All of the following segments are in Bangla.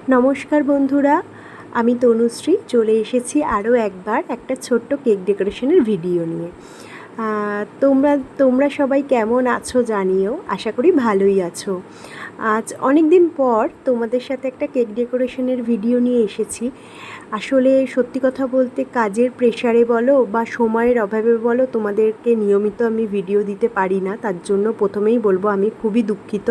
নমস্কার বন্ধুরা, আমি তনুশ্রী চলে এসেছি আরও একবার একটা ছোট্ট কেক ডেকোরেশনের ভিডিও নিয়ে। তোমরা সবাই কেমন আছো জানিও, আশা করি ভালোই আছো। আজ অনেক দিন পর তোমাদের সাথে একটা কেক ডেকোরেশনের ভিডিও নিয়ে এসেছি। আসলে সত্যি কথা বলতে কাজের প্রেশারে বলো বা সময়ের অভাবে বলো তোমাদেরকে নিয়মিত আমি ভিডিও দিতে পারি না, তার জন্য প্রথমেই বলবো আমি খুবই দুঃখিত।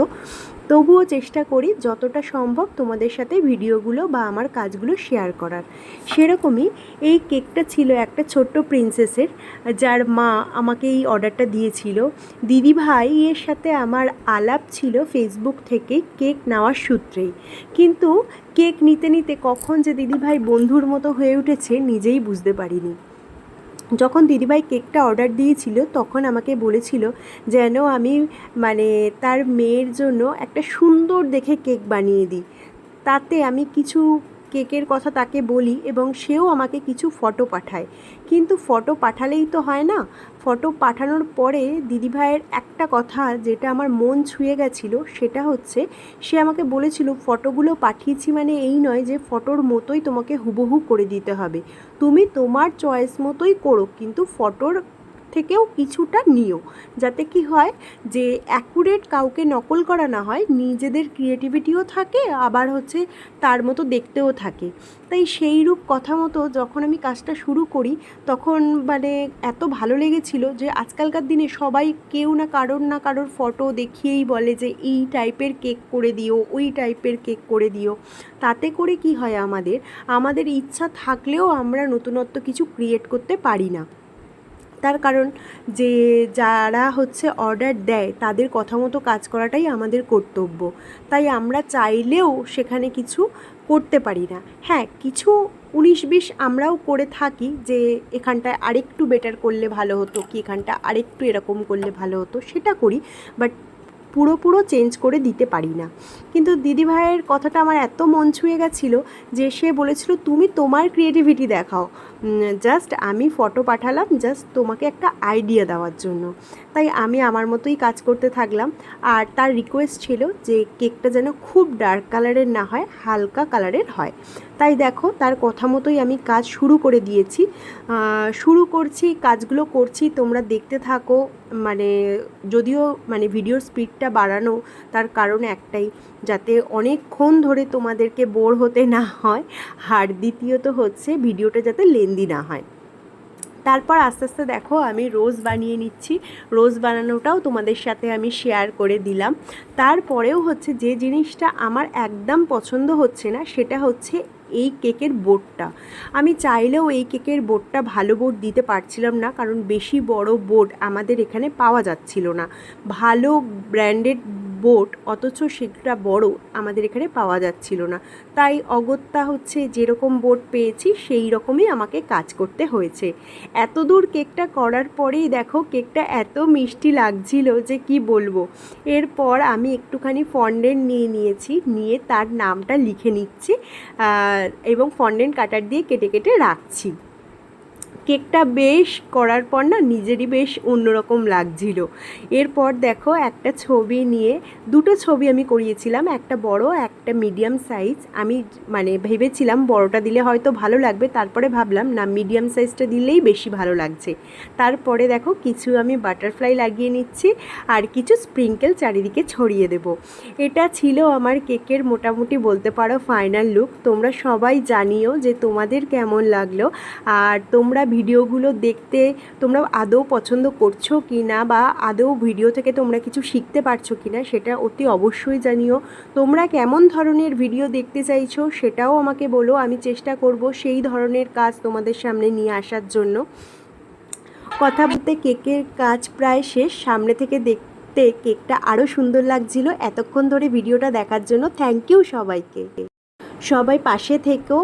তবুও চেষ্টা করি যতটা সম্ভব তোমাদের সাথে ভিডিওগুলো বা আমার কাজগুলো শেয়ার করার। সেরকমই এই কেকটা ছিল একটা ছোট্ট প্রিন্সেসের, যার মা আমাকে এই অর্ডারটা দিয়েছিল। দিদিভাই এর সাথে আমার আলাপ ছিল ফেসবুক থেকে কেক নেওয়ার সূত্রেই, কিন্তু কেক নিতে নিতে কখন যে দিদিভাই বন্ধুর মতো হয়ে উঠেছে নিজেই বুঝতে পারিনি। যখন দিদিভাই কেকটা অর্ডার দিয়েছিল তখন আমাকে বলেছিল যেন আমি তার মেয়ের জন্য একটা সুন্দর দেখে কেক বানিয়ে দিই। তাতে আমি কিছু কেকের কথা তাকে বলি এবং সেও আমাকে কিছু ফটো পাঠায়। কিন্তু ফটো পাঠালেই তো হয় না, ফটো পাঠানোর পরে দিদিভাইয়ের একটা কথা যেটা আমার মন ছুঁয়ে গেছিলো, সেটা হচ্ছে সে আমাকে বলেছিল ফটোগুলো পাঠিয়েছি মানে এই নয় যে ফটোর মতোই তোমাকে হুবহু করে দিতে হবে, তুমি তোমার চয়েস মতোই করো, কিন্তু ফটোর থেকেও কিছুটা নিও, যাতে কি হয় যে অ্যাকুরেট কাউকে নকল করা না হয়, নিজেদের ক্রিয়েটিভিটিও থাকে, আবার হচ্ছে তার মতো দেখতেও থাকে। তাই সেই রূপ কথা মতো যখন আমি কাজটা শুরু করি তখন এত ভালো লেগেছিল যে আজকালকার দিনে সবাই কেউ না কারোর ফটো দেখিয়েই বলে যে এই টাইপের কেক করে দিও, ওই টাইপের কেক করে দিও। তাতে করে কি হয়, আমাদের ইচ্ছা থাকলেও আমরা নতুনত্ব কিছু ক্রিয়েট করতে পারি না। তার কারণ যে যারা হচ্ছে অর্ডার দেয় তাদের কথা মতো কাজ করাটাই আমাদের কর্তব্য। তাই আমরা চাইলেও সেখানে কিছু করতে পারি না। হ্যাঁ, কিছু 19-20 আমরাও করে থাকি যে এখানটায় আরেকটু বেটার করলে ভালো হতো, কি এখানটা আরেকটু এরকম করলে ভালো হতো, সেটা করি, বাট পুরো চেঞ্জ করে দিতে পারি না। কিন্তু দিদিভাইয়ের কথাটা আমার এত মন ছুঁয়ে গেছিলো যে সে বলেছিল তুমি তোমার ক্রিয়েটিভিটি দেখাও, জাস্ট আমি ফটো পাঠালাম জাস্ট তোমাকে একটা আইডিয়া দেওয়ার জন্য। তাই আমি আমার মতোই কাজ করতে থাকলাম। আর তার রিকোয়েস্ট ছিল যে কেকটা যেন খুব ডার্ক কালারের না হয়, হালকা কালারের হয়। তাই দেখো তার কথা মতোই আমি কাজ শুরু করে দিয়েছি। কাজগুলো করছি, তোমরা দেখতে থাকো। যদিও ভিডিওর স্পিডটা বাড়ানো তার কারণ একটাই, যাতে অনেকক্ষণ ধরে তোমাদেরকে বোর হতে না হয়, আর দ্বিতীয়ত হচ্ছে ভিডিওটা যাতে লেন্দি না হয়। তারপর আস্তে আস্তে দেখো আমি রোজ বানিয়ে নিচ্ছি, রোজ বানানোটাও তোমাদের সাথে আমি শেয়ার করে দিলাম। তারপরেও হচ্ছে যে জিনিসটা আমার একদম পছন্দ হচ্ছে না সেটা হচ্ছে এই কেকের বোর্ডটা। আমি চাইলেও এই কেকের বোর্ডটা ভালো বোর্ড দিতে পারছিলাম না, কারণ বেশি বড় বোর্ড আমাদের এখানে পাওয়া যাচ্ছিল না, ভালো ব্র্যান্ডেড বোর্ড, অথচ সেটা বড় আমাদের এখানে পাওয়া যাচ্ছিল না। তাই অগত্যা হচ্ছে যেরকম বোর্ড পেয়েছি সেই রকমই আমাকে কাজ করতে হয়েছে। এত দূর কেকটা করার পরেই দেখো কেকটা এত মিষ্টি লাগছিল যে কি বলবো। এরপর আমি একটুখানি ফন্ডেন্ট নিয়েছি, নিয়ে তার নামটা লিখে নিচ্ছি এবং ফন্ডেন্ট কাটার দিয়ে কেটে কেটে রাখছি। কেকটা বেশ করার পর না নিজেরই বেশ অন্যরকম লাগছিল। এরপর দেখো একটা ছবি নিয়ে, দুটো ছবি আমি করিয়েছিলাম, একটা বড় একটা মিডিয়াম সাইজ। আমি ভেবেছিলাম বড়টা দিলে হয়তো ভালো লাগবে, তারপরে ভাবলাম না মিডিয়াম সাইজটা দিলেই বেশি ভালো লাগছে। তারপরে দেখো কিছু আমি বাটারফ্লাই লাগিয়ে নিচ্ছি আর কিছু স্প্রিঙ্কেল চারিদিকে ছড়িয়ে দেব। এটা ছিল আমার কেকের মোটামুটি বলতে পারো ফাইনাল লুক। তোমরা সবাই জানিও যে তোমাদের কেমন লাগলো, আর তোমরা ভিডিওগুলো দেখতে তোমরা আদৌ পছন্দ করছো কি না, বা আদৌ ভিডিও থেকে তোমরা কিছু শিখতে পারছো কি না সেটা অতি অবশ্যই জানিও। তোমরা কেমন ধরনের ভিডিও দেখতে চাইছো সেটাও আমাকে বলো, আমি চেষ্টা করব সেই ধরনের কাজ তোমাদের সামনে নিয়ে আসার জন্য। কথা বলতে কেকের কাজ প্রায় শেষ, সামনে থেকে দেখতে কেকটা আরও সুন্দর লাগছিল। এতক্ষণ ধরে ভিডিওটা দেখার জন্য থ্যাংক ইউ সবাইকে। সবাই পাশে থেকো,